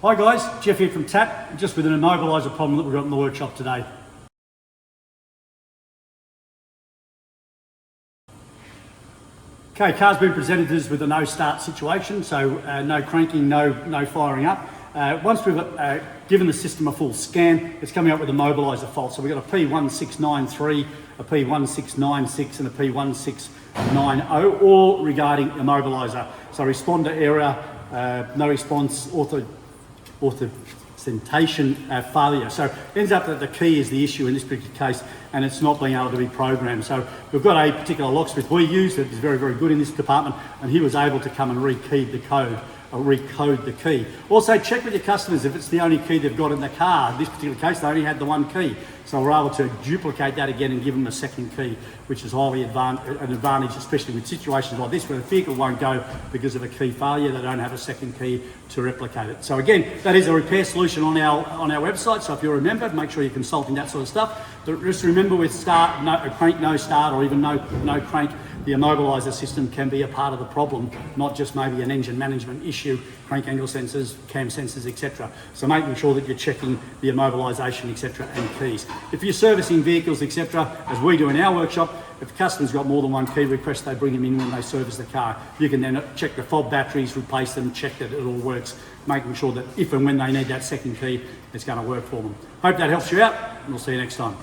Hi guys, Jeff here from TAP, just with an immobiliser problem that we've got in the workshop today. Okay, car's been presented to us with a no start situation, so no cranking, no firing up. Once we've given the system a full scan, it's coming up with a mobiliser fault. So we've got a P1693, a P1696 and a P1690, all regarding immobiliser. So responder error, no response, authentication failure. So it ends up that the key is the issue in this particular case, and it's not being able to be programmed. So we've got a particular locksmith we use that is very, very good in this department, and he was able to come and recode the key. Also check with your customers if it's the only key they've got in the car. In this particular case, they only had the one key. So we're able to duplicate that again and give them a second key, which is highly an advantage, especially with situations like this where the vehicle won't go because of a key failure. They don't have a second key to replicate it. So again, that is a repair solution on our website. So if you're a member, make sure you're consulting that sort of stuff. But just remember with crank no start, or even no crank, the immobiliser system can be a part of the problem, not just maybe an engine management issue, crank angle sensors, cam sensors, etc. So making sure that you're checking the immobilisation, etc. and keys. If you're servicing vehicles, etc., as we do in our workshop, if the customer's got more than one key request, they bring them in when they service the car. You can then check the fob batteries, replace them, check that it all works, making sure that if and when they need that second key, it's going to work for them. Hope that helps you out, and we'll see you next time.